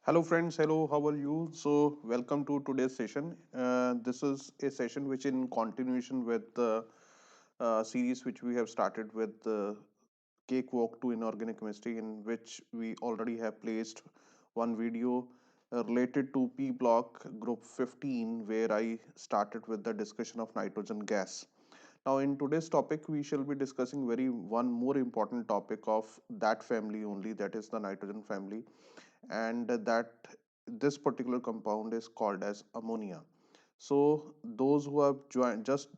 Hello, friends. Hello, how are you? So, welcome to today's session. This is a session which, in continuation with the series which we have started with the Cakewalk to Inorganic Chemistry, in which we already have placed one video related to P block group 15, where I started with the discussion of nitrogen gas. Now, in today's topic, we shall be discussing very one more important topic of that family only, that is the nitrogen family, and that this particular compound is called as ammonia. So those who have joined just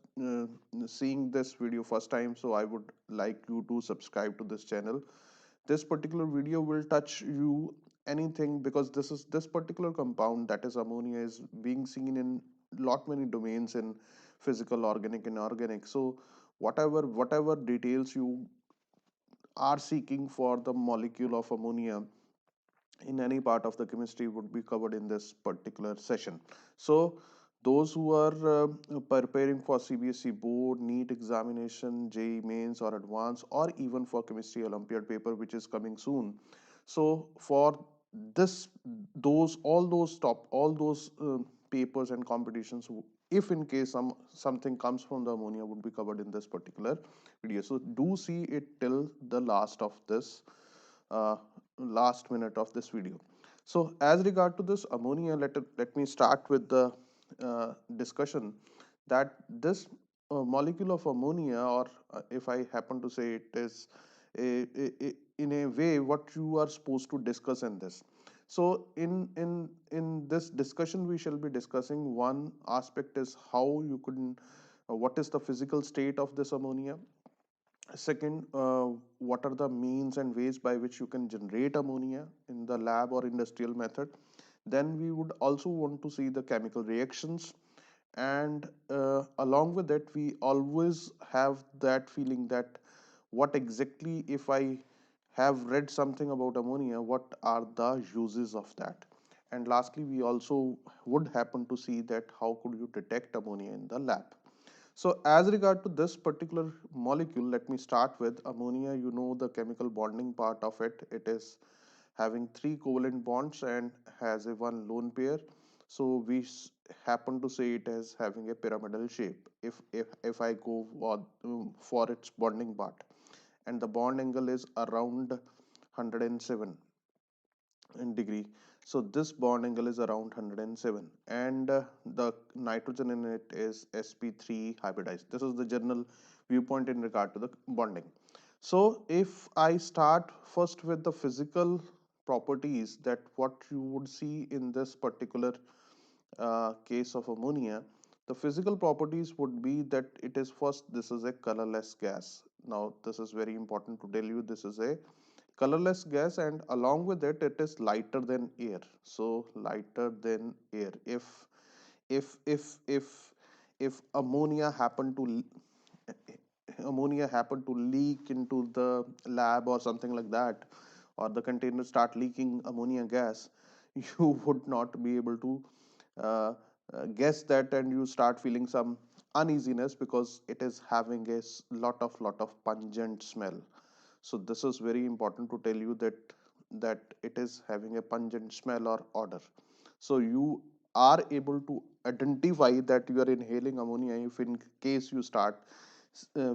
seeing this video first time, so I would like you to subscribe to this channel. This particular video will touch you anything, because this particular compound, that is ammonia, is being seen in lot many domains in physical, organic, inorganic. So whatever details you are seeking for the molecule of ammonia in any part of the chemistry would be covered in this particular session. So those who are preparing for CBSE board, NEET examination, JEE mains or advanced, or even for chemistry Olympiad paper which is coming soon. So for this, all those papers and competitions, if in case something comes from the ammonia, would be covered in this particular video. So do see it till the uh, last minute of this video. So as regard to this ammonia, let me start with the discussion that this molecule of ammonia, or if I happen to say it, is in a way what you are supposed to discuss in this. So in this discussion, we shall be discussing one aspect is how you could what is the physical state of this ammonia. Second, what are the means and ways by which you can generate ammonia in the lab or industrial method? Then we would also want to see the chemical reactions. And along with that, we always have that feeling that what exactly, if I have read something about ammonia, what are the uses of that? And lastly, we also would happen to see that how could you detect ammonia in the lab. So as regard to this particular molecule, let me start with ammonia. You know the chemical bonding part of it. It is having three covalent bonds and has a one lone pair. So we happen to say it as having a pyramidal shape. If I go for its bonding part, and the bond angle is around 107 in degree. So this bond angle is around 107, and the nitrogen in it is sp3 hybridized. This is the general viewpoint in regard to the bonding. So if I start first with the physical properties, that what you would see in this particular case of ammonia, the physical properties would be that it is first, this is a colorless gas. Now this is very important to tell you, this is a colorless gas, and along with it, it is lighter than air. So lighter than air. If if if if ammonia happen to ammonia happen to leak into the lab or something like that, or the container start leaking ammonia gas, you would not be able to uh, guess that, and you start feeling some uneasiness because it is having a lot of pungent smell. So this is very important to tell you that it is having a pungent smell or odor. So you are able to identify that you are inhaling ammonia if in case you start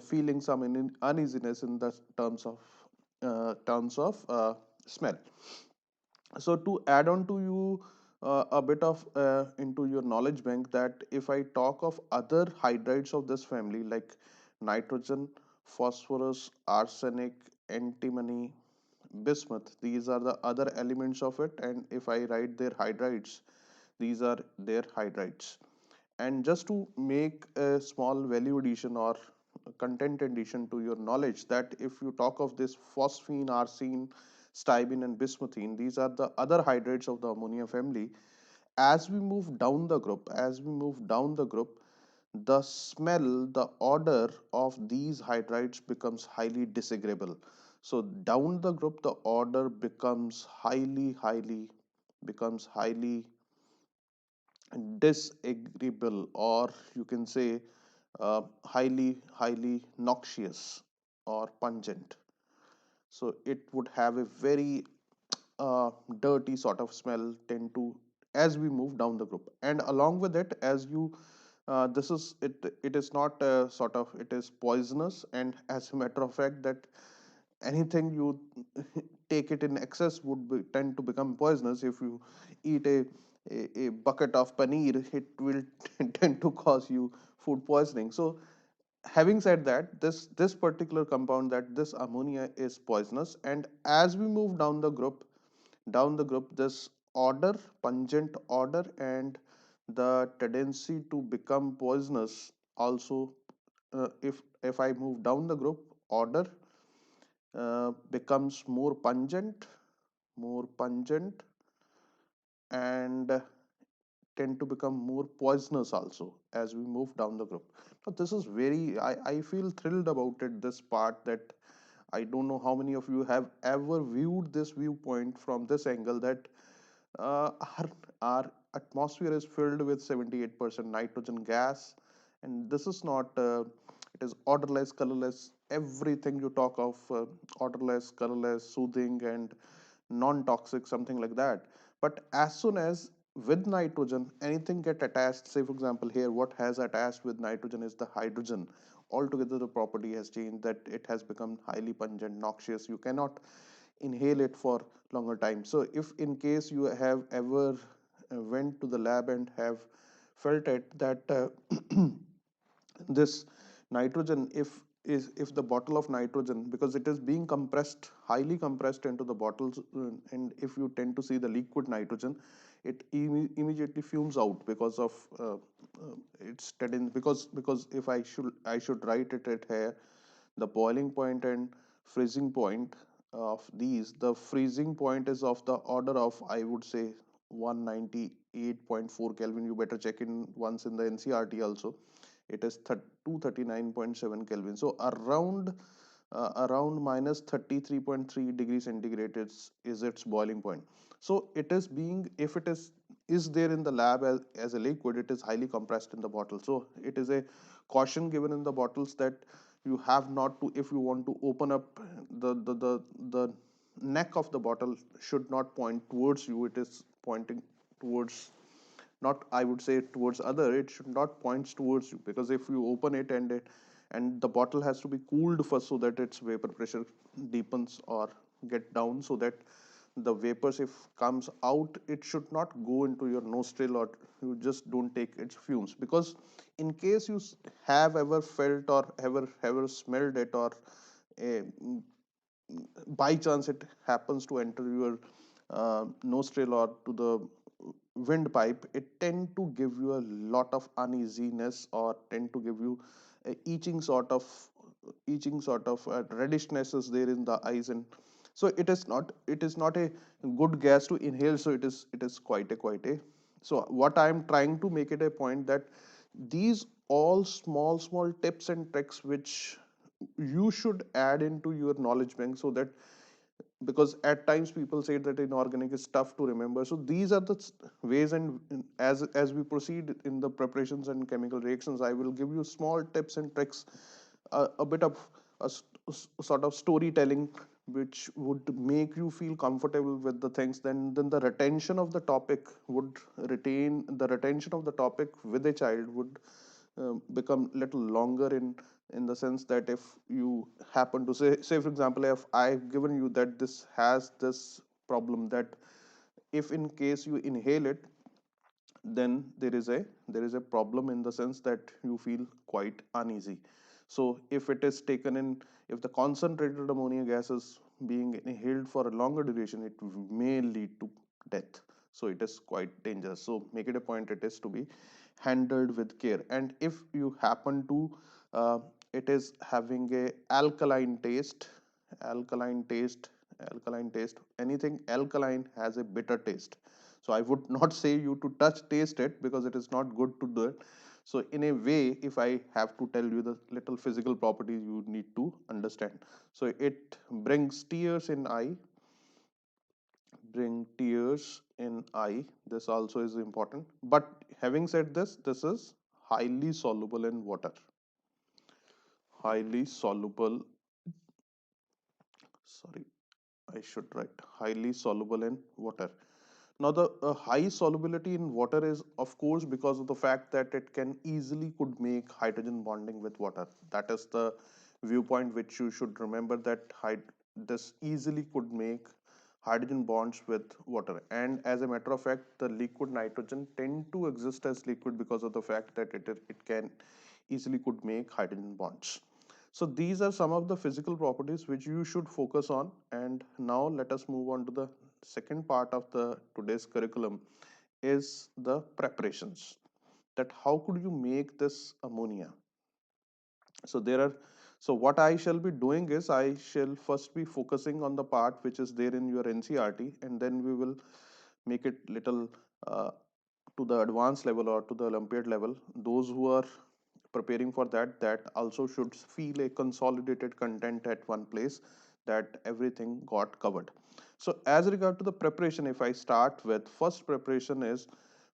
feeling some uneasiness in the terms of smell. So to add on to you a bit of into your knowledge bank, that if I talk of other hydrides of this family, like nitrogen, phosphorus, arsenic, antimony, bismuth, these are the other elements of it, and if I write their hydrides, these are their hydrides. And just to make a small value addition or content addition to your knowledge, that if you talk of this phosphine, arsine, stibine and bismuthine, these are the other hydrates of the ammonia family. As we move down the group, the smell, the odor of these hydrides becomes highly disagreeable. So down the group, the odor becomes highly disagreeable, or you can say highly noxious or pungent. So it would have a very dirty sort of smell tend to as we move down the group. And along with it, as you this is it is not sort of it is poisonous, and as a matter of fact that anything you take it in excess would tend to become poisonous. If you eat a bucket of paneer, it will tend to cause you food poisoning. So having said that, this particular compound, that this ammonia is poisonous, and as we move down the group, this odor, pungent odor, and the tendency to become poisonous also, if I move down the group, odor becomes more pungent, and tend to become more poisonous also as we move down the group. Now this is very, I feel thrilled about it, this part, that I don't know how many of you have ever viewed this viewpoint from this angle, that uh, our, our atmosphere is filled with 78% nitrogen gas, and this is not it is odorless, colorless, everything you talk of, odorless, colorless, soothing, and non-toxic, something like that. But as soon as with nitrogen anything get attached, say for example here what has attached with nitrogen is the hydrogen, altogether the property has changed, that it has become highly pungent, noxious, you cannot inhale it for longer time. So if in case you have ever went to the lab and have felt it, that this nitrogen, if the bottle of nitrogen, because it is being compressed, highly compressed into the bottles, and if you tend to see the liquid nitrogen, it immediately fumes out because of its tendency, because if I should write it at here, the boiling point and freezing point of these, the freezing point is of the order of, I would say, 198.4 Kelvin. You better check in once in the NCRT also. It is 239.7 Kelvin. So around minus 33.3 degrees centigrade is its boiling point. So it is being, if it is there in the lab as a liquid, it is highly compressed in the bottle. So it is a caution given in the bottles that you have not to, if you want to open up the neck of the bottle, should not point towards you, it is pointing towards, not I would say towards other, it should not point towards you, because if you open it and the bottle has to be cooled first so that its vapor pressure deepens or get down, so that the vapors, if comes out, it should not go into your nostril, or you just don't take its fumes. Because in case you have ever felt or ever smelled it, or uh, by chance it happens to enter your nostril or to the windpipe, it tend to give you a lot of uneasiness, or tend to give you a itching sort of reddishness is there in the eyes. And so it is not a good gas to inhale. So it is quite a so what I am trying to make it a point, that these all small tips and tricks which you should add into your knowledge bank, so that, because at times people say that inorganic is tough to remember, so these are the ways. And as we proceed in the preparations and chemical reactions, I will give you small tips and tricks, a bit of sort of storytelling, which would make you feel comfortable with the things. Then the retention of the topic with a child would become little longer, in the sense that if you happen to say for example, if I've given you that this has this problem, that if in case you inhale it, then there is a problem, in the sense that you feel quite uneasy. So if it is taken in, if the concentrated ammonia gas is being inhaled for a longer duration, it may lead to death. So it is quite dangerous. So make it a point, it is to be handled with care. And if you happen to uh, it is having a alkaline taste alkaline taste, anything alkaline has a bitter taste. So I would not say you to touch taste it, because it is not good to do it. So in a way, if I have to tell you the little physical properties, you need to understand. So it brings tears in eye, bring tears in eye. This also is important. But having said this, this is highly soluble in water. Highly soluble, sorry, I should write highly soluble in water. Now, the high solubility in water is, of course, because of the fact that it can easily could make hydrogen bonding with water. That is the viewpoint which you should remember, that this easily could make hydrogen bonds with water. And as a matter of fact, the liquid nitrogen tend to exist as liquid because of the fact that it can easily could make hydrogen bonds. So these are some of the physical properties which you should focus on. And now let us move on to the second part of the today's curriculum, is the preparations, that how could you make this ammonia. So there are, so what I shall be doing is I shall first be focusing on the part which is there in your NCRT, and then we will make it little uh, to the advanced level or to the Olympiad level. Those who are preparing for that, that also should feel a consolidated content at one place, that everything got covered. So as regard to the preparation, if I start with first preparation is,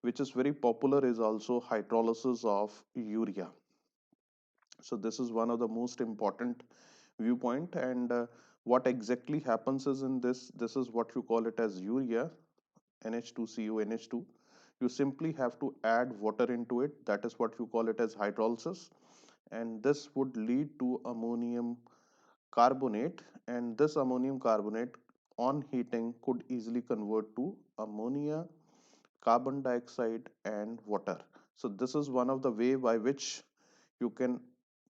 which is very popular, is also hydrolysis of urea. So this is one of the most important viewpoint. And what exactly happens is, in this is what you call it as urea, NH2CO NH2. You simply have to add water into it, that is what you call it as hydrolysis, and this would lead to ammonium carbonate, and this ammonium carbonate on heating could easily convert to ammonia, carbon dioxide and water. So this is one of the way by which you can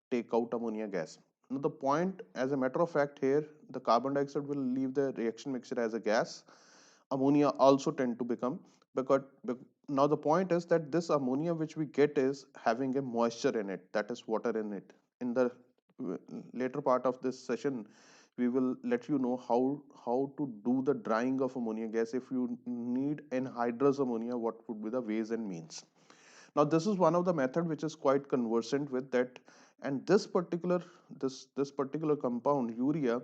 take out ammonia gas. Now the point, as a matter of fact, here the carbon dioxide will leave the reaction mixture as a gas. Ammonia also tend to become, because now the point is that this ammonia which we get is having a moisture in it, that is water in it. In the later part of this session, we will let you know how to do the drying of ammonia gas. If you need anhydrous ammonia, what would be the ways and means. Now this is one of the method which is quite conversant with that. And this particular compound urea,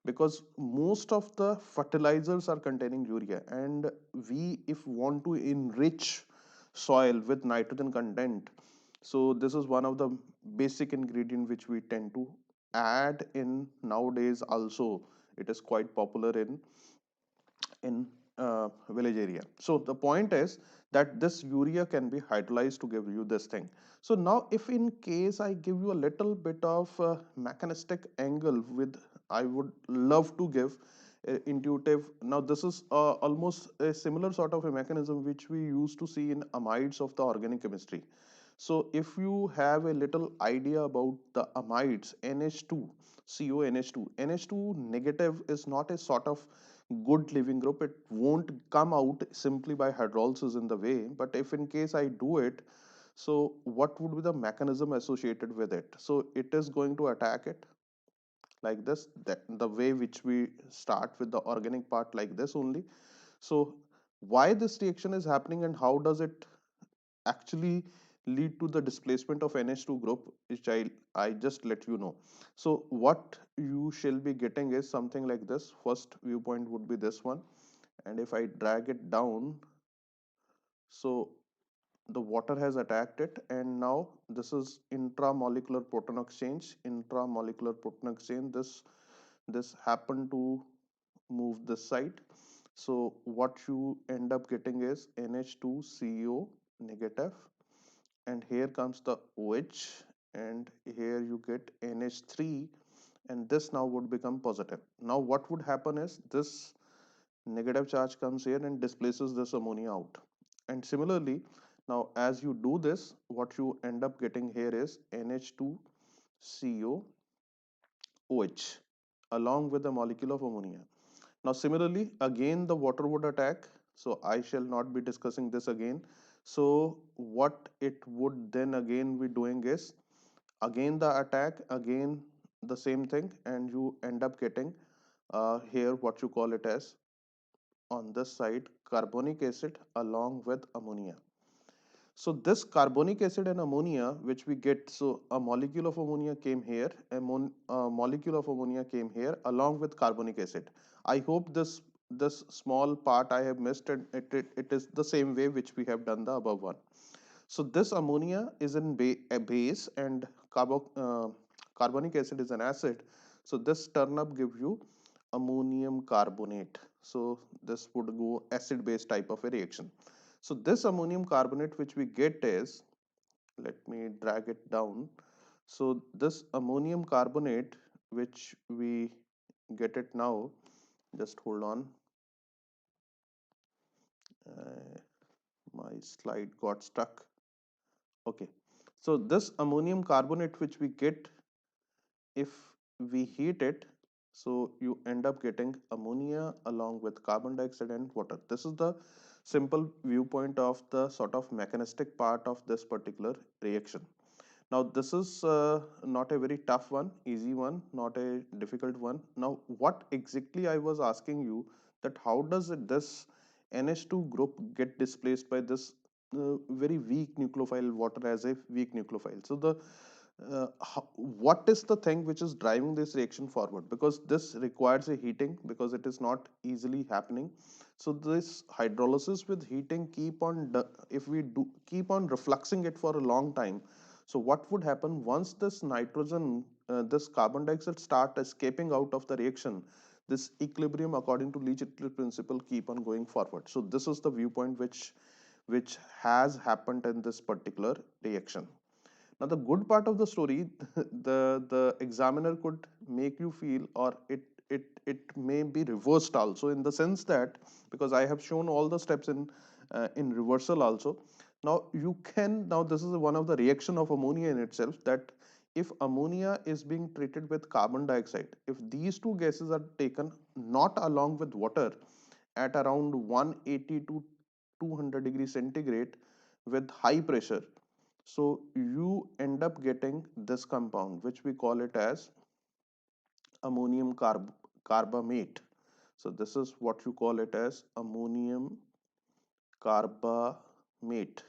because most of the fertilizers are containing urea, and we if want to enrich soil with nitrogen content, so this is one of the basic ingredient which we tend to add in nowadays. Also it is quite popular in village area. So the point is that this urea can be hydrolyzed to give you this thing. So now if in case I give you a little bit of mechanistic angle with, I would love to give intuitive. Now this is almost a similar sort of a mechanism which we used to see in amides of the organic chemistry. So if you have a little idea about the amides, NH2 CO, NH2 negative is not a sort of good living group. It won't come out simply by hydrolysis in the way, but if in case I do it, so what would be the mechanism associated with it? So it is going to attack it like this, that the way which we start with the organic part like this only. So why this reaction is happening and how does it actually lead to the displacement of NH2 group, which I just let you know. So what you shall be getting is something like this. First viewpoint would be this one, and if I drag it down, so the water has attacked it, and now this is intramolecular proton exchange. Intramolecular proton exchange, this happened to move this side. So what you end up getting is NH2CO negative, and here comes the OH, and here you get NH3, and this now would become positive. Now what would happen is this negative charge comes here and displaces this ammonia out. And similarly, now as you do this, what you end up getting here is NH2COOH along with the molecule of ammonia. Now similarly, again the water would attack, so I shall not be discussing this again. So what it would then again be doing is, again the attack, again the same thing, and you end up getting here what you call it as, on this side, carbonic acid along with ammonia. So this carbonic acid and ammonia which we get, so a molecule of ammonia came here, a molecule of ammonia came here along with carbonic acid. I hope this small part I have missed, and it is the same way which we have done the above one. So this ammonia is in a base, and carbonic acid is an acid. So this turn up give you ammonium carbonate. So this would go acid base type of a reaction. So this ammonium carbonate which we get is, let me drag it down. So this ammonium carbonate which we get it now, just hold on, uh, my slide got stuck. Okay, so this ammonium carbonate which we get, if we heat it, so you end up getting ammonia along with carbon dioxide and water. This is the simple viewpoint of the sort of mechanistic part of this particular reaction. Now this is not a very tough one, easy one, not a difficult one. Now what exactly I was asking you, that how does this NH2 group get displaced by this very weak nucleophile water as a weak nucleophile? So the what is the thing which is driving this reaction forward, because this requires a heating, because it is not easily happening. So this hydrolysis with heating keep on if we do keep on refluxing it for a long time, so what would happen once this nitrogen, this carbon dioxide start escaping out of the reaction, this equilibrium according to Le-Chatelet principle keep on going forward. So this is the viewpoint which has happened in this particular reaction. Now the good part of the story, the examiner could make you feel, or it may be reversed also, in the sense that, because I have shown all the steps in reversal also. Now you can, now this is one of the reaction of ammonia in itself, that if ammonia is being treated with carbon dioxide, if these two gases are taken not along with water at around 180 to 200 degrees centigrade with high pressure, so you end up getting this compound which we call it as ammonium carbamate. So this is what you call it as ammonium carbamate.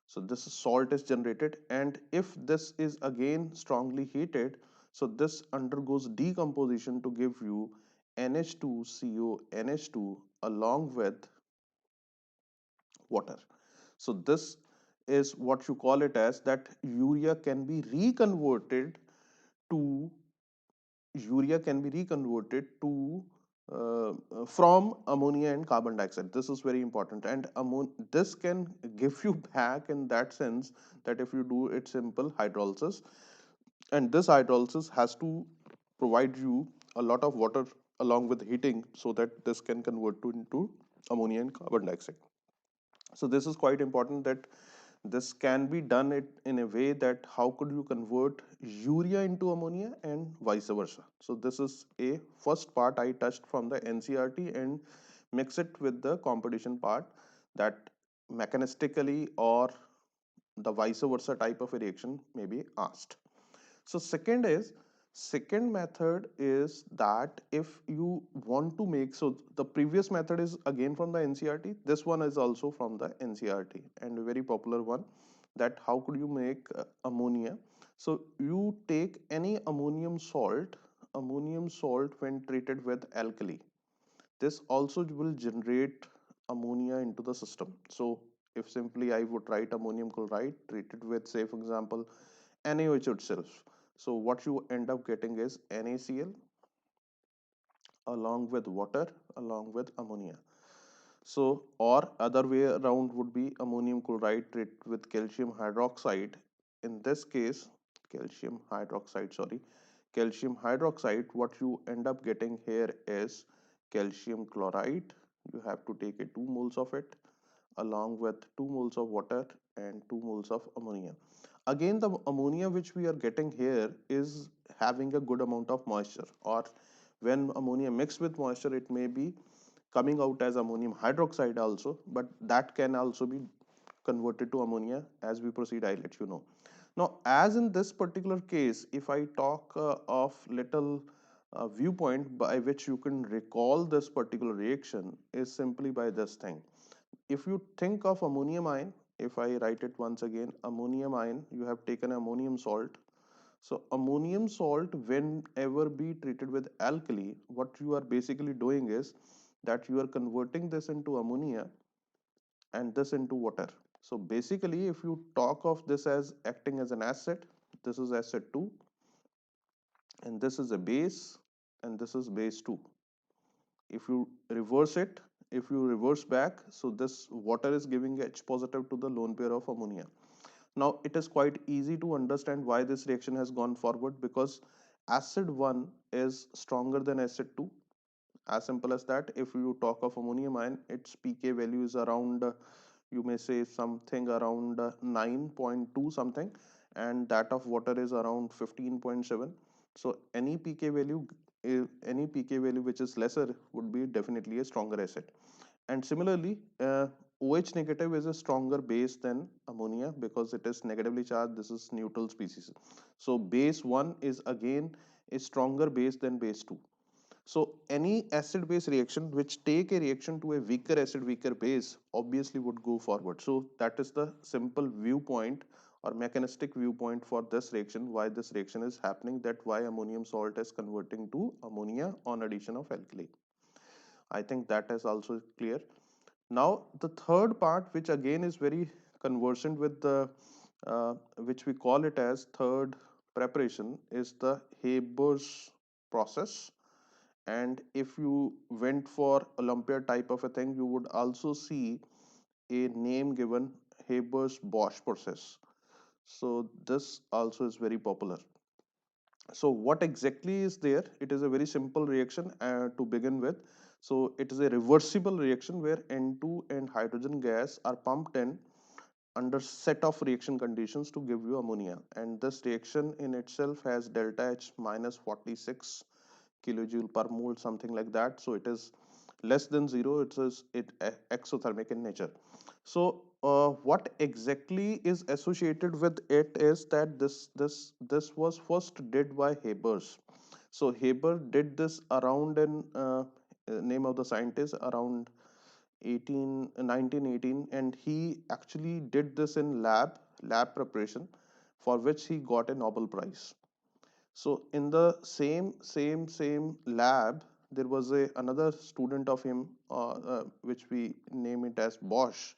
So this salt is generated, and if this is again strongly heated, so this undergoes decomposition to give you NH2CO NH2 along with water. So this is what you call it as, that urea can be reconverted to from ammonia and carbon dioxide. This is very important, and this can give you back in that sense, that if you do it simple hydrolysis, and this hydrolysis has to provide you a lot of water along with heating, so that this can convert into ammonia and carbon dioxide. So this is quite important, that this can be done it in a way that how could you convert urea into ammonia and vice versa. So this is a first part I touched from the NCRT, and mix it with the competition part, that mechanistically or the vice versa type of a reaction may be asked. So second method is that if you want to make, so the previous method is again from the NCRT, this one is also from the NCRT, and a very popular one, that how could you make ammonia. So you take any ammonium salt when treated with alkali, this also will generate ammonia into the system. So if simply I would write ammonium chloride treated with, say for example, NaOH itself, so what you end up getting is NaCl along with water along with ammonia. So or other way around would be ammonium chloride treated with calcium hydroxide. In this case, calcium hydroxide, what you end up getting here is calcium chloride. You have to take a 2 moles of it along with 2 moles of water and 2 moles of ammonia. Again, the ammonia which we are getting here is having a good amount of moisture, or when ammonia mixed with moisture, it may be coming out as ammonium hydroxide also, but that can also be converted to ammonia. As we proceed, I'll let you know. Now, as in this particular case, if I talk of little viewpoint by which you can recall this particular reaction, is simply by this thing. If you think of ammonium ion, if I write it once again, ammonium ion, you have taken ammonium salt. So ammonium salt, whenever be treated with alkali, what you are basically doing is that you are converting this into ammonia and this into water. So basically, if you talk of this as acting as an acid, this is acid 2, and this is a base, and this is base 2. If you reverse it, if you reverse back, so this water is giving H positive to the lone pair of ammonia. Now it is quite easy to understand why this reaction has gone forward, because acid 1 is stronger than acid 2. As simple as that. If you talk of ammonium ion, its pK value is around, you may say something around 9.2 something, and that of water is around 15.7. So any pK value which is lesser would be definitely a stronger acid. And similarly, OH negative is a stronger base than ammonia because it is negatively charged. This is neutral species. So base 1 is again a stronger base than base 2. So any acid base reaction which take a reaction to a weaker acid, weaker base, obviously would go forward. So that is the simple viewpoint or mechanistic viewpoint for this reaction, why this reaction is happening, that why ammonium salt is converting to ammonia on addition of alkali. I think that is also clear. Now the third part, which again is very conversant with the which we call it as third preparation, is the Haber's process. And if you went for Olympia type of a thing, you would also see a name given, Haber's Bosch process. So this also is very popular. So what exactly is there? It is a very simple reaction to begin with. So it is a reversible reaction where N2 and hydrogen gas are pumped in under set of reaction conditions to give you ammonia, and this reaction in itself has delta H minus 46 kilojoule per mole, something like that. So it is less than zero. It is exothermic in nature. So what exactly is associated with it is that this was first did by Haber's. So Haber did this around in name of the scientist around 1918, and he actually did this in lab preparation, for which he got a Nobel Prize. So in the same lab, there was a another student of him, which we name it as Bosch.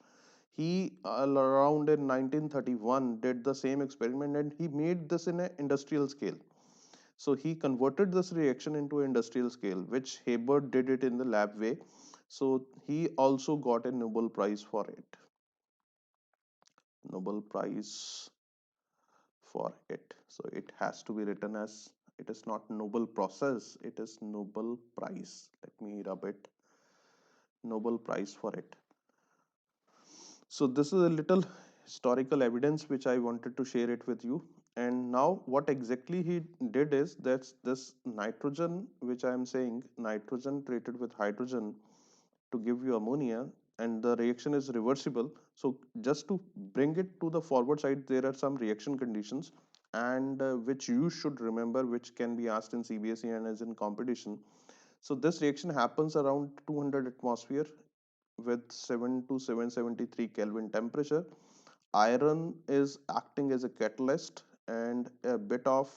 He around in 1931 did the same experiment, and he made this in an industrial scale. So he converted this reaction into industrial scale, which Haber did it in the lab way. So he also got a Nobel Prize for it. Nobel Prize for it. So it has to be written as, it is not Nobel process, it is Nobel Prize. Let me rub it. Nobel Prize for it. So this is a little historical evidence which I wanted to share it with you. And now what exactly he did is that this nitrogen, which I am saying, nitrogen treated with hydrogen to give you ammonia, and the reaction is reversible. So just to bring it to the forward side, there are some reaction conditions, and which you should remember, which can be asked in CBSE and as in competition. So this reaction happens around 200 atmosphere with 7 to 773 Kelvin temperature. Iron is acting as a catalyst, and a bit of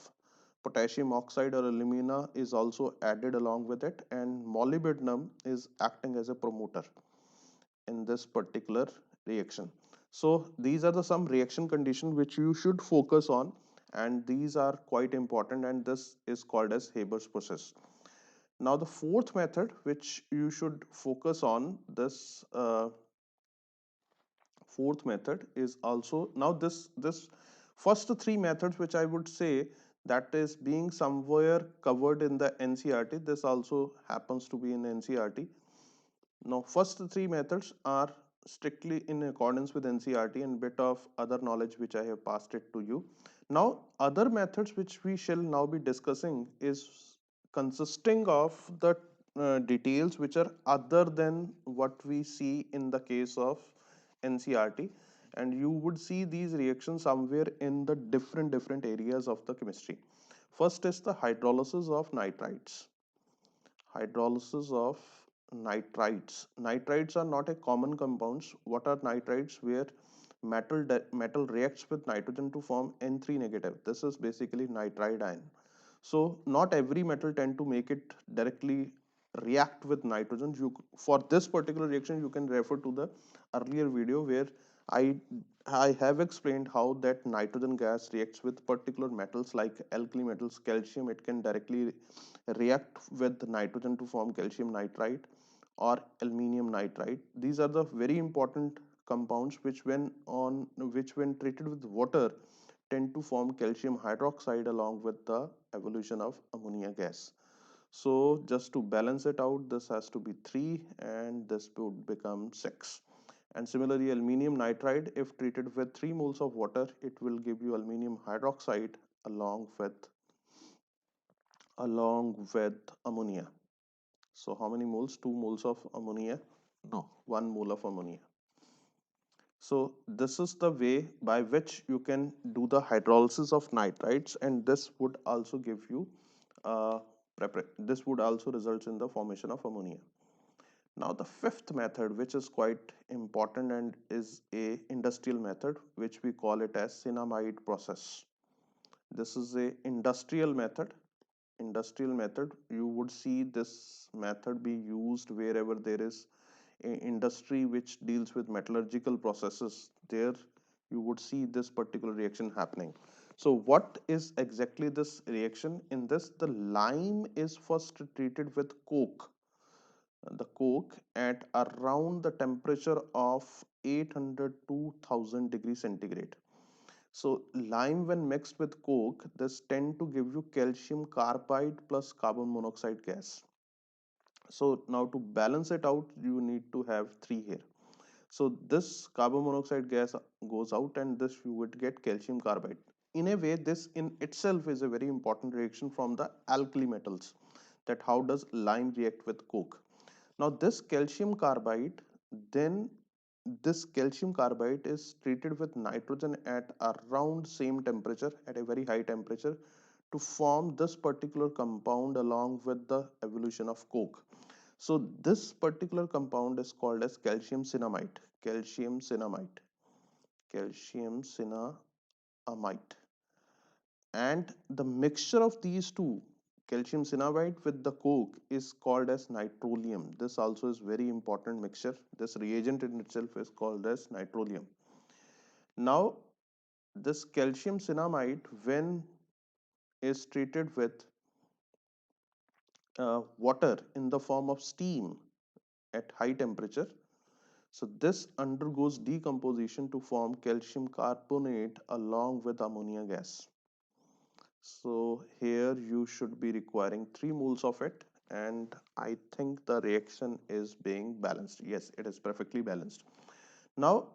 potassium oxide or alumina is also added along with it, and molybdenum is acting as a promoter in this particular reaction. So these are the some reaction conditions which you should focus on, and these are quite important, and this is called as Haber's process. Now the fourth method which you should focus on, this fourth method is also, now this first three methods which I would say that is being somewhere covered in the NCERT, this also happens to be in NCERT. Now first three methods are strictly in accordance with NCERT, and bit of other knowledge which I have passed it to you. Now other methods which we shall now be discussing is consisting of the details which are other than what we see in the case of NCERT, and you would see these reactions somewhere in the different areas of the chemistry. First is the hydrolysis of nitrites. Hydrolysis of nitrites. Nitrites are not a common compounds. What are nitrites? Where metal reacts with nitrogen to form N3 negative. This is basically nitride ion. So not every metal tend to make it directly react with nitrogen. For this particular reaction, you can refer to the earlier video where I I have explained how that nitrogen gas reacts with particular metals like alkali metals, calcium. It can directly react with nitrogen to form calcium nitride or aluminium nitride. These are the very important compounds which when treated with water tend to form calcium hydroxide along with the evolution of ammonia gas. So just to balance it out, this has to be 3 and this would become 6. And similarly, aluminium nitride, if treated with 3 moles of water, it will give you aluminium hydroxide along with ammonia. So how many moles? 2 moles of ammonia? No, 1 mole of ammonia. So this is the way by which you can do the hydrolysis of nitrides, and this would also give you this would also result in the formation of ammonia. Now the fifth method, which is quite important and is a industrial method, which we call it as cinamide process. This is a industrial method. You would see this method be used wherever there is a industry which deals with metallurgical processes. There you would see this particular reaction happening. So what is exactly this reaction? In this, the lime is first treated with coke at around the temperature of 800 to 1000 degrees centigrade. So lime when mixed with coke, this tend to give you calcium carbide plus carbon monoxide gas. So now to balance it out, you need to have 3 here. So this carbon monoxide gas goes out and this you would get calcium carbide. In a way, this in itself is a very important reaction from the alkali metals, that how does lime react with coke. Now then this calcium carbide is treated with nitrogen at around same temperature, at a very high temperature, to form this particular compound along with the evolution of coke. So this particular compound is called as calcium cinnamide, calcium cinnamide, calcium cinnamide. And the mixture of these two, calcium cinnamide with the coke, is called as nitrolium. This also is very important mixture. This reagent in itself is called as nitrolium. Now this calcium cinnamide, when is treated with water in the form of steam at high temperature, so this undergoes decomposition to form calcium carbonate along with ammonia gas. So here you should be requiring 3 moles of it, and I think the reaction is being balanced. Yes, it is perfectly balanced. Now,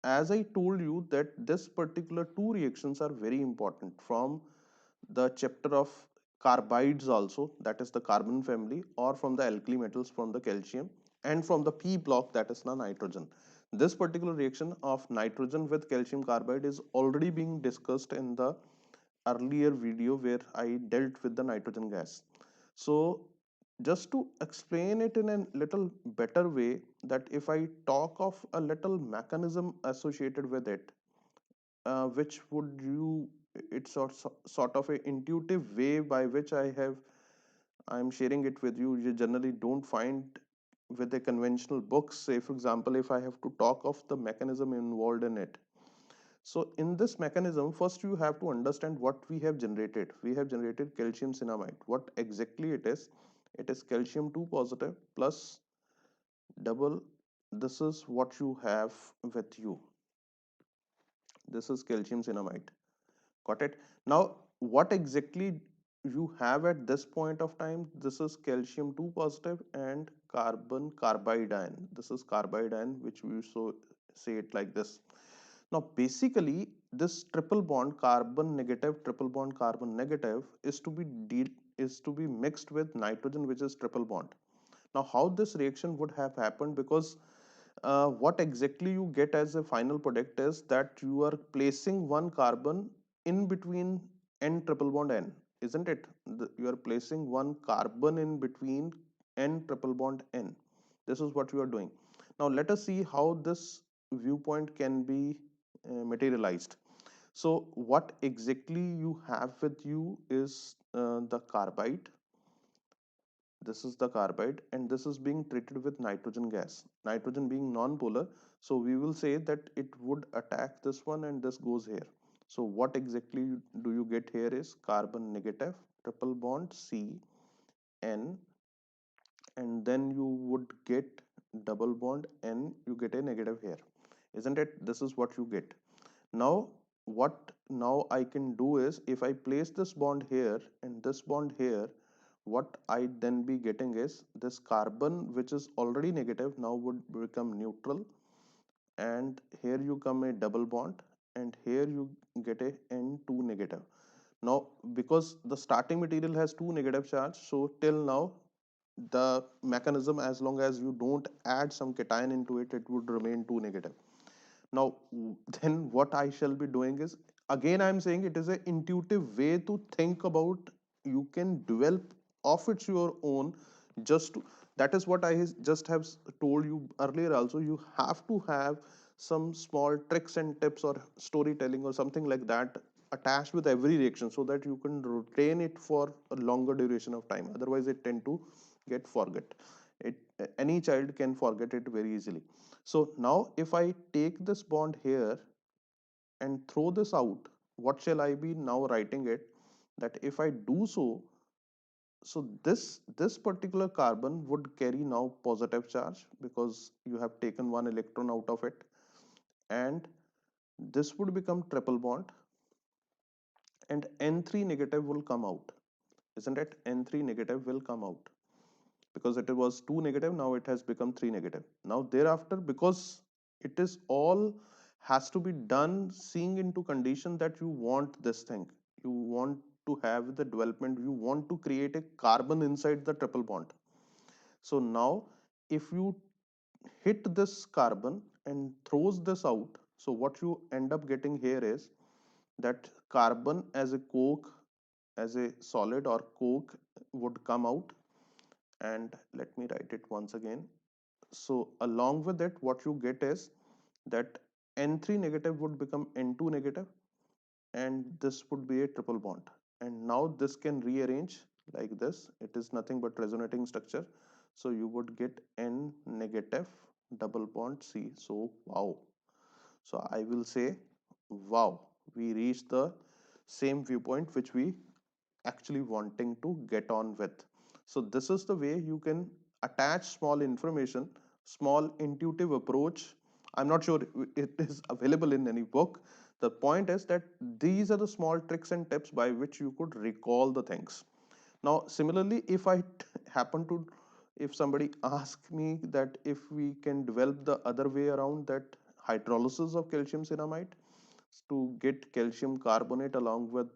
as I told you that this particular two reactions are very important from the chapter of carbides also, that is the carbon family, or from the alkali metals from the calcium, and from the p block, that is the nitrogen. This particular reaction of nitrogen with calcium carbide is already being discussed in the earlier video where I dealt with the nitrogen gas. So just to explain it in a little better way, that if I talk of a little mechanism associated with it, which would you, it's sort of a intuitive way by which I'm sharing it with you. You generally don't find with a conventional books. Say for example, if I have to talk of the mechanism involved in it, so in this mechanism, first you have to understand what we have generated. We have generated calcium cinnamide. What exactly it is? It is calcium 2 positive plus double. This is what you have with you. This is calcium cinnamide. Got it? Now, what exactly you have at this point of time? This is calcium 2 positive and carbon carbide ion. This is carbide ion, which we so say it like this. Now, basically, this triple bond carbon negative, triple bond carbon negative is to be mixed with nitrogen, which is triple bond. Now, how this reaction would have happened? Because what exactly you get as a final product is that you are placing one carbon in between n triple bond n, isn't it? You are placing one carbon in between n triple bond n. This is what you are doing. Now, let us see how this viewpoint can be materialized. So what exactly you have with you is the carbide, This is the carbide, and this is being treated with nitrogen gas. Nitrogen being non-polar, so we will say that it would attack this one, and this goes here. So what exactly do you get here is carbon negative, triple bond C, N, and then you would get double bond N, you get a negative here, isn't it? This is what you get. Now what now I can do is, if I place this bond here and this bond here, what I then be getting is this carbon which is already negative now would become neutral, and here you come a double bond, and here you get a N2 negative. Now because the starting material has two negative charge, so till now the mechanism, as long as you don't add some cation into it, it would remain two negative. Now then what I shall be doing is, again I'm saying it is an intuitive way to think about, you can develop of its your own, just to, that is what I just have told you earlier also, you have to have some small tricks and tips or storytelling or something like that attached with every reaction, so that you can retain it for a longer duration of time, otherwise it tend to get forget it. Any child can forget it very easily. So now if I take this bond here and throw this out, what shall I be now writing it, that if I do so, so this particular carbon would carry now positive charge because you have taken one electron out of it, and this would become triple bond, and N3 negative will come out, isn't it? N3 negative will come out because it was 2 negative, now it has become 3 negative. Now thereafter, because it is all has to be done seeing into condition that you want this thing, you want to have the development, you want to create a carbon inside the triple bond. So now if you hit this carbon and throws this out, so what you end up getting here is that carbon as a coke, as a solid or coke, would come out. And let me write it once again. So along with it, what you get is that N3 negative would become N2 negative, and this would be a triple bond. And now this can rearrange like this. It is nothing but resonating structure. So you would get N negative double bond C. So wow. So I will say, wow, we reached the same viewpoint which we actually wanting to get on with. So this is the way you can attach small information, small intuitive approach. I'm not sure it is available in any book. The point is that these are the small tricks and tips by which you could recall the things. Now similarly, if I happen to, if somebody asks me that if we can develop the other way around, that hydrolysis of calcium cinamide to get calcium carbonate along with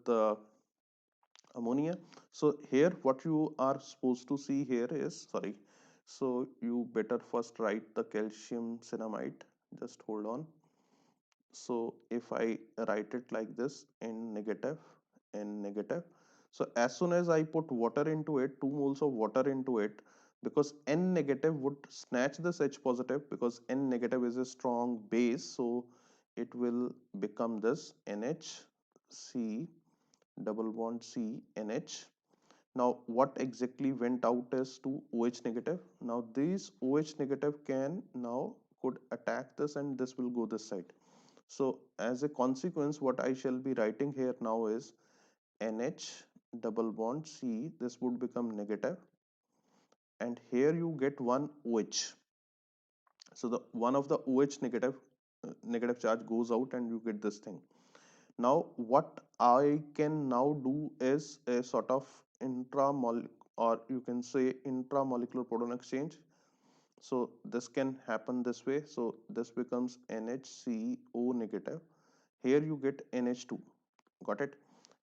ammonia. So here what you are supposed to see here is, sorry, so you better first write the calcium cinamide, just hold on. So if I write it like this, n negative, n negative, so as soon as I put water into it, 2 moles of water into it, because n negative would snatch this H positive, because n negative is a strong base, so it will become this NHC double bond C NH. Now what exactly went out is to OH negative. Now these OH negative can now could attack this, and this will go this side. So as a consequence, what I shall be writing here now is NH double bond C, this would become negative, and here you get one OH. So the one of the OH negative negative charge goes out, and you get this thing. Now what I can now do is a sort of intramol, or you can say intramolecular proton exchange. So this can happen this way. So this becomes NHCO negative. Here you get NH2. Got it?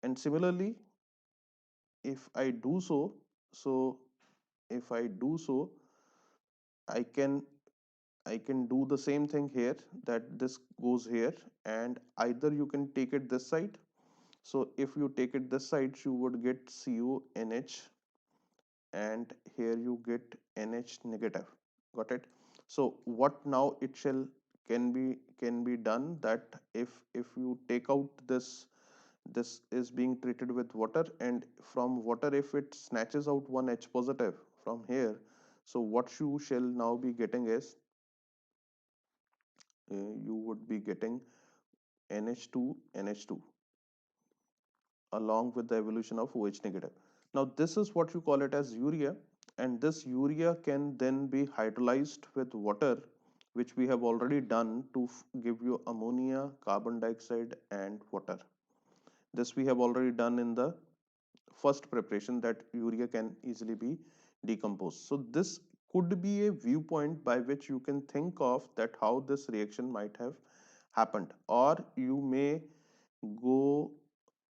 And similarly, if I do so, so if I do so, I can I can do the same thing here, that this goes here, and either you can take it this side. So if you take it this side, you would get CONH, and here you get NH negative. Got it? So what now it shall can be done, that if you take out this this is being treated with water, and from water, if it snatches out one H positive from here, so what you shall now be getting is you would be getting NH2 NH2 along with the evolution of OH negative. Now this is what you call it as urea, and this urea can then be hydrolyzed with water, which we have already done to give you ammonia, carbon dioxide and water. This we have already done in the first preparation, that urea can easily be decomposed. So this could be a viewpoint by which you can think of that how this reaction might have happened. Or you may go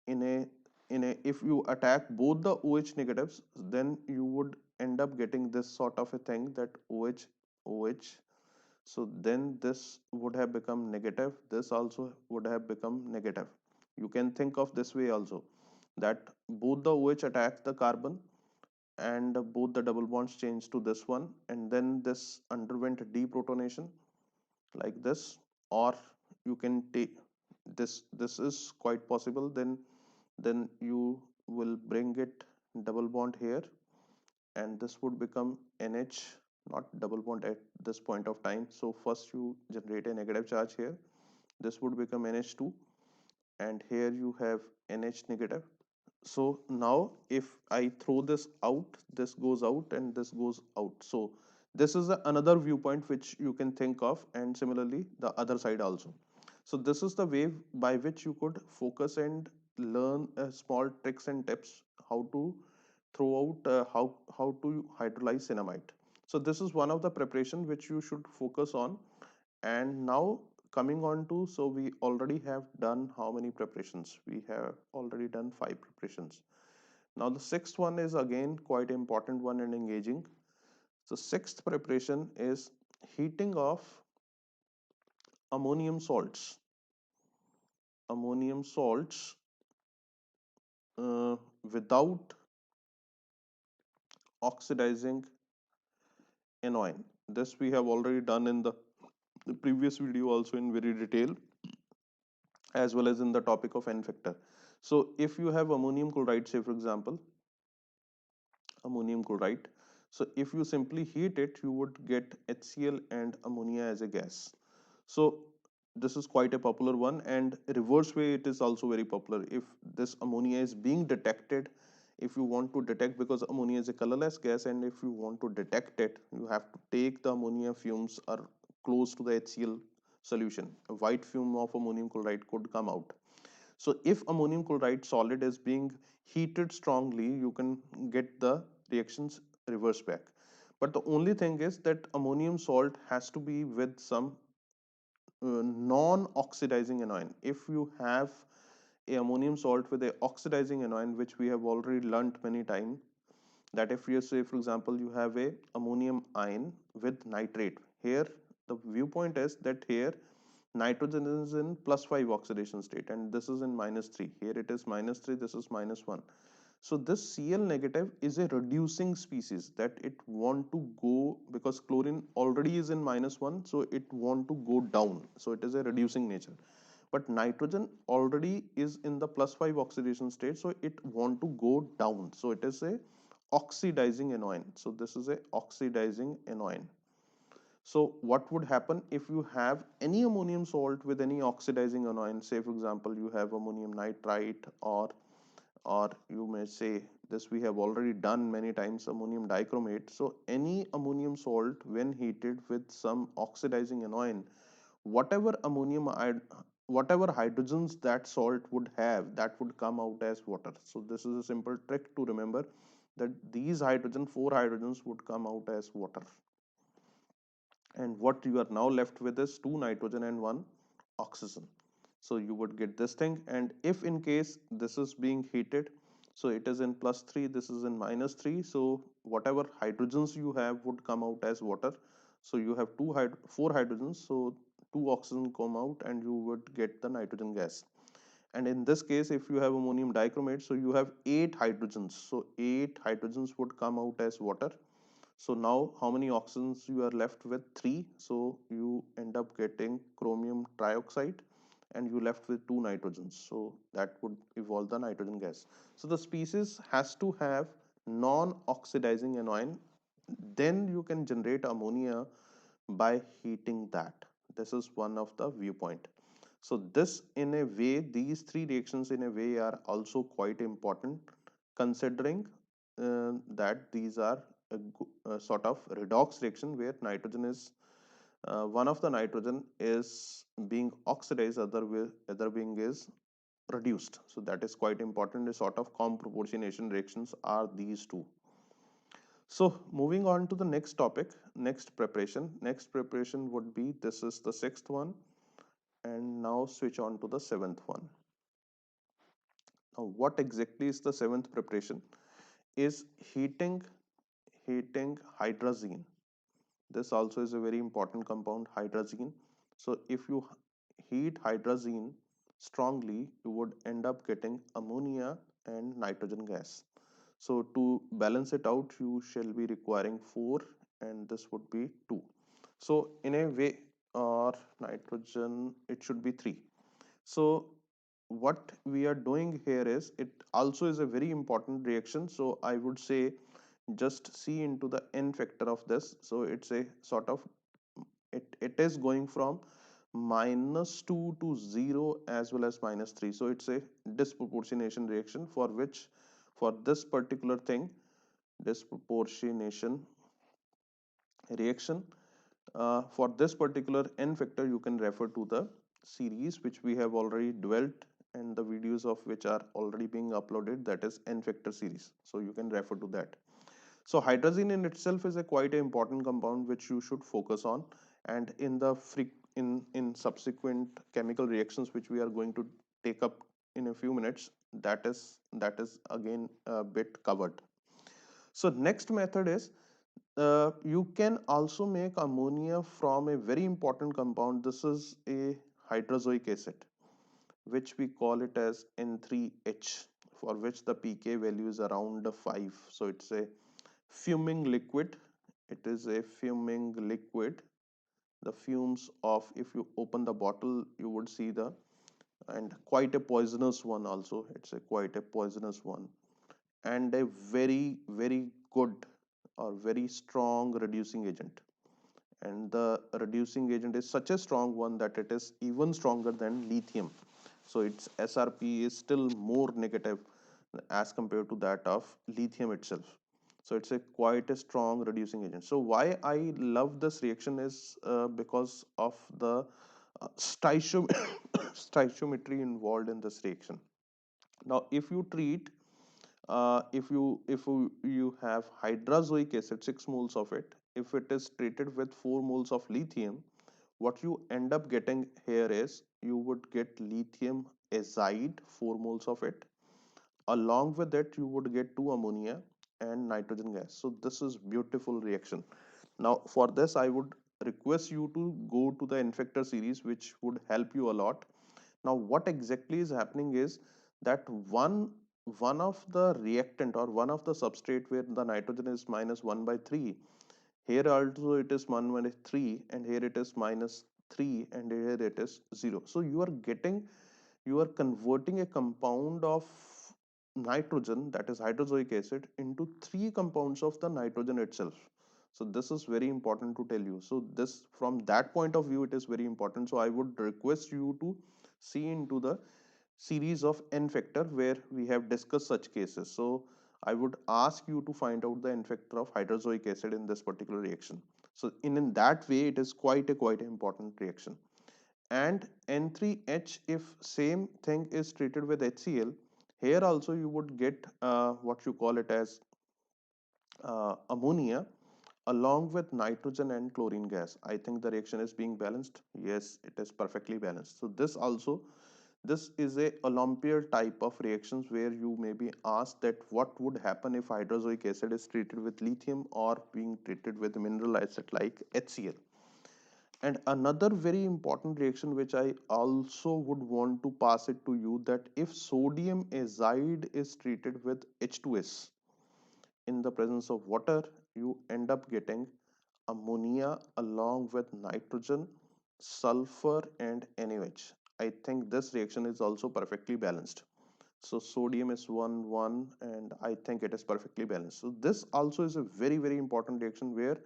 in a if you attack both the OH negatives, then you would end up getting this sort of a thing, that OH, so then this would have become negative, this also would have become negative. You can think of this way also, that both the OH attack the carbon and both the double bonds change to this one, and then this underwent deprotonation like this. Or you can take this is quite possible, then you will bring it double bond here, and this would become NH, not double bond at this point of time. So first you generate a negative charge here, this would become NH2, and here you have NH negative. So now if I throw this out, this goes out and this goes out. So this is another viewpoint which you can think of, and similarly the other side also. So this is the way by which you could focus and learn small tricks and tips how to throw out how to hydrolyze cinnamide. So this is one of the preparation which you should focus on. And now coming on to, so we already have done how many preparations? We have already done 5 preparations. Now the sixth one is again quite important one and engaging. So sixth preparation is heating of ammonium salts. Ammonium salts without oxidizing anion. This we have already done in the previous video also in very detail, as well as in the topic of N factor. So if you have ammonium chloride, say for example, ammonium chloride. So if you simply heat it, you would get HCl and ammonia as a gas. So this is quite a popular one, and reverse way it is also very popular. If this ammonia is being detected, if you want to detect, because ammonia is a colorless gas, and if you want to detect it, you have to take the ammonia fumes are close to the HCl solution. A white fume of ammonium chloride could come out. So if ammonium chloride solid is being heated strongly, you can get the reactions reverse back. But the only thing is that ammonium salt has to be with some non-oxidizing anion. If you have a ammonium salt with a oxidizing anion, which we have already learnt many times, that if you say for example you have a ammonium ion with nitrate, here the viewpoint is that here nitrogen is in +5 oxidation state and this is in -3. Here it is -3, this is -1. So this Cl negative is a reducing species, that it want to go, because chlorine already is in -1, so it want to go down, so it is a reducing nature. But nitrogen already is in the +5 oxidation state, so it want to go down, so it is a oxidizing anion. So this is a oxidizing anion. So what would happen if you have any ammonium salt with any oxidizing anion? Say for example you have ammonium nitrite, or you may say, this we have already done many times, ammonium dichromate. So any ammonium salt when heated with some oxidizing anion, whatever ammonium whatever hydrogens that salt would have, that would come out as water. So this is a simple trick to remember, that these hydrogen, 4 hydrogens, would come out as water, and what you are now left with is 2 nitrogen and 1 oxygen. So you would get this thing, and if in case this is being heated, so it is in +3, this is in -3, so whatever hydrogens you have would come out as water. So you have 4 hydrogens, so 2 oxygen come out and you would get the nitrogen gas. And in this case, if you have ammonium dichromate, so you have 8 hydrogens, so 8 hydrogens would come out as water. So now how many oxygens you are left with? 3. So you end up getting chromium trioxide, and you left with two nitrogens, so that would evolve the nitrogen gas. So the species has to have non-oxidizing anion, then you can generate ammonia by heating that. This is one of the viewpoint. So this, in a way, these three reactions in a way are also quite important, considering that these are a sort of redox reaction where nitrogen is one of the nitrogen is being oxidized, other being is reduced. So that is quite important. A sort of comproportionation reactions are these two. So moving on to the next topic, next preparation. Next preparation would be, this is the sixth one, and now switch on to the seventh one. Now what exactly is the seventh preparation? Is heating hydrazine. This also is a very important compound, hydrazine. So if you heat hydrazine strongly, you would end up getting ammonia and nitrogen gas. So to balance it out, you shall be requiring 4, and this would be 2. So in a way, or nitrogen, it should be 3. So what we are doing here is, it also is a very important reaction. So I would say just see into the n factor of this. So it's a sort of, it is going from -2 to 0 as well as -3. So it's a disproportionation reaction, for which, for this particular thing, disproportionation reaction, for this particular n factor, you can refer to the series which we have already dwelt, and the videos of which are already being uploaded, that is n factor series. So you can refer to that. So hydrazine in itself is a quite important compound which you should focus on, and in the in subsequent chemical reactions which we are going to take up in a few minutes, that is again a bit covered. So next method is, you can also make ammonia from a very important compound. This is a hydrozoic acid, which we call it as N3H, for which the pK value is around 5. So it's a fuming liquid. It is a fuming liquid. The fumes of, if you open the bottle, you would see the, and quite a poisonous one also. It's a quite a poisonous one, and a very good or very strong reducing agent. And the reducing agent is such a strong one that it is even stronger than lithium. So its SRP is still more negative as compared to that of lithium itself. So it's a quite a strong reducing agent. So why I love this reaction is because of the stoichiometry involved in this reaction. Now if you treat, if you have hydrazoic acid, 6 moles of it, if it is treated with 4 moles of lithium, what you end up getting here is, you would get lithium azide, 4 moles of it. Along with it, you would get 2 ammonia and nitrogen gas. So this is beautiful reaction. Now for this, I would request you to go to the infector series, which would help you a lot. Now what exactly is happening is that one of the reactant, or one of the substrate where the nitrogen is -1/3, here also it is 1/3, and here it is -3, and here it is 0. So you are converting a compound of nitrogen, that is hydrozoic acid, into three compounds of the nitrogen itself. So this is very important to tell you. So this, from that point of view, it is very important. So I would request you to see into the series of n factor where we have discussed such cases. So I would ask you to find out the n factor of hydrozoic acid in this particular reaction. So in that way, it is quite an important reaction. And N3H, if same thing is treated with HCl, here also you would get what you call it as ammonia along with nitrogen and chlorine gas. I think the reaction is being balanced. Yes, it is perfectly balanced. So this is a Olympiad type of reactions where you may be asked that what would happen if hydrozoic acid is treated with lithium or being treated with mineral acid like HCl. And another very important reaction which I also would want to pass it to you, that if sodium azide is treated with H2S in the presence of water, you end up getting ammonia along with nitrogen, sulfur and NaOH. I think this reaction is also perfectly balanced. So sodium is 1 1, and I think it is perfectly balanced. So this also is a very very important reaction where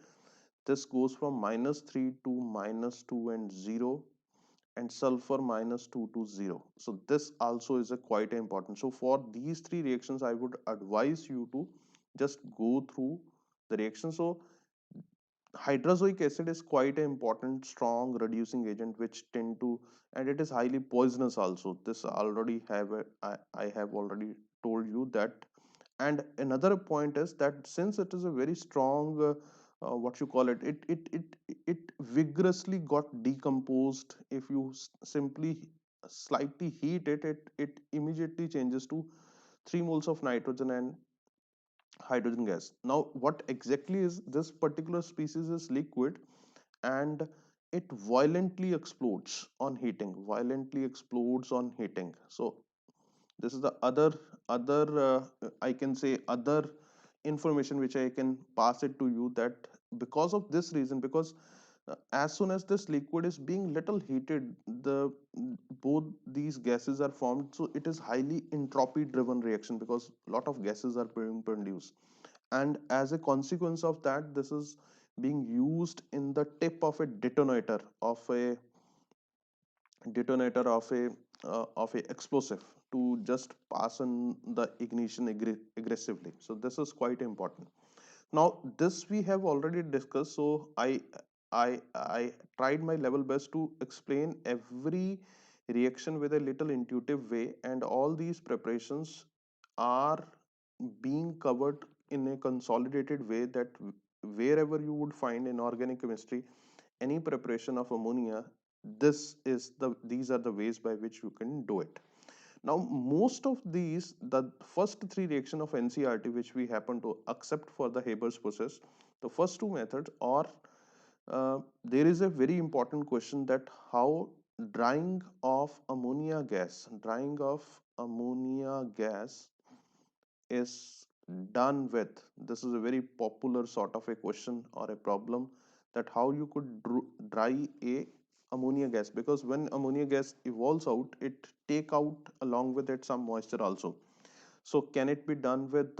this goes from -3 to -2 and 0, and sulfur -2 to 0. So this also is a quite important. So for these three reactions I would advise you to just go through the reaction. So hydrozoic acid is quite an important strong reducing agent which tend to, and it is highly poisonous also. This already I have already told you that. And another point is that since it is a very strong what you call it vigorously got decomposed. If you simply slightly heat it immediately changes to 3 moles of nitrogen and hydrogen gas. Now what exactly is this particular species is liquid, and it violently explodes on heating. So this is the other I can say other information which I can pass it to you, that because of this reason, because as soon as this liquid is being little heated, the both these gases are formed. So it is highly entropy driven reaction because a lot of gases are being produced, and as a consequence of that, this is being used in the tip of a detonator of a explosive to just pass on the ignition aggressively. So this is quite important. Now this we have already discussed, so I tried my level best to explain every reaction with a little intuitive way, and all these preparations are being covered in a consolidated way, that wherever you would find in organic chemistry any preparation of ammonia, these are the ways by which you can do it. Now most of these, the first three reaction of NCRT which we happen to accept for the Haber's process, the first two methods are there is a very important question that how drying of ammonia gas is done with. This is a very popular sort of a question or a problem, that how you could dry a ammonia gas, because when ammonia gas evolves out, it take out along with it some moisture also. So can it be done with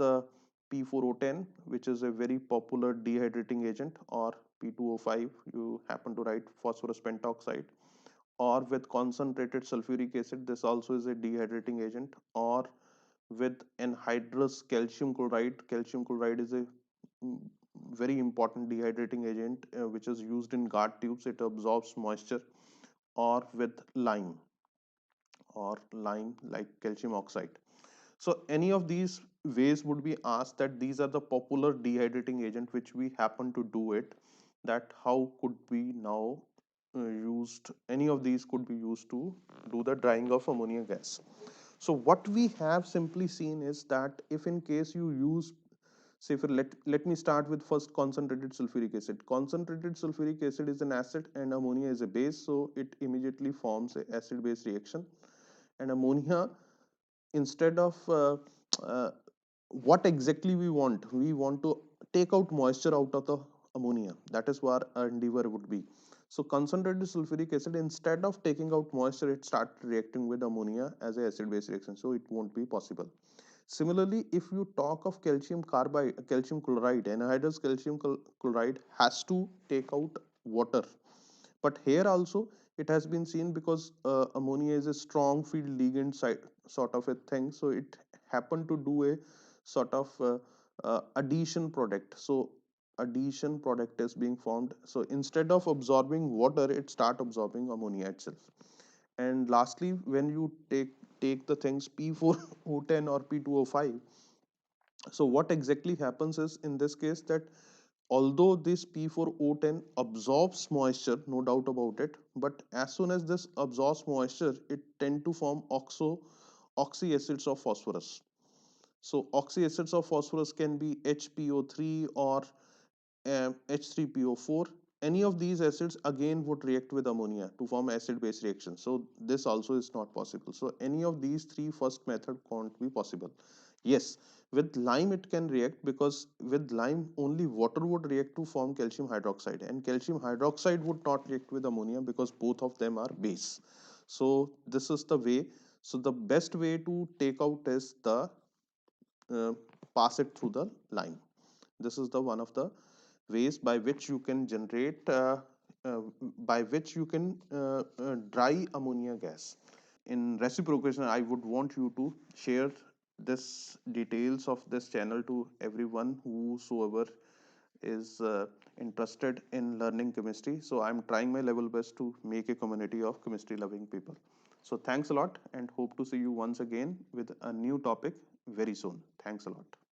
P4O10, which is a very popular dehydrating agent, or P2O5, you happen to write phosphorus pentoxide, or with concentrated sulfuric acid, this also is a dehydrating agent, or with anhydrous calcium chloride. Calcium chloride is a mm, very important dehydrating agent which is used in guard tubes, it absorbs moisture, or with lime like calcium oxide. So any of these ways would be asked, that these are the popular dehydrating agent which we happen to do it, that how could we now used any of these could be used to do the drying of ammonia gas. So what we have simply seen is that if in case you use, say for let me start with first concentrated sulfuric acid. Concentrated sulfuric acid is an acid and ammonia is a base, so it immediately forms a acid base reaction. And ammonia, instead of uh, what exactly we want to take out moisture out of the ammonia, that is what our endeavor would be. So concentrated sulfuric acid, instead of taking out moisture, it start reacting with ammonia as a acid base reaction, so it won't be possible. Similarly, if you talk of calcium carbide, calcium chloride, anhydrous calcium chloride has to take out water. But here also it has been seen, because ammonia is a strong field ligand sort of a thing, so it happened to do a sort of addition product. So addition product is being formed, so instead of absorbing water, it start absorbing ammonia itself. And lastly, when you take the things P4O10 or P2O5, so what exactly happens is, in this case, that although this P4O10 absorbs moisture, no doubt about it, but as soon as this absorbs moisture, it tend to form oxy acids of phosphorus. So oxy acids of phosphorus can be HPO3 or H3PO4. Any of these acids again would react with ammonia to form acid base reaction. So this also is not possible. So any of these three first method can't be possible. Yes, with lime it can react, because with lime only water would react to form calcium hydroxide, and calcium hydroxide would not react with ammonia because both of them are base. So this is the way. So the best way to take out is the uh, pass it through the line. This is the one of the ways by which you can generate uh, by which you can dry ammonia gas. In reciprocation, I would want you to share this details of this channel to everyone whosoever is interested in learning chemistry. So I'm trying my level best to make a community of chemistry loving people. So thanks a lot, and hope to see you once again with a new topic very soon. Thanks a lot.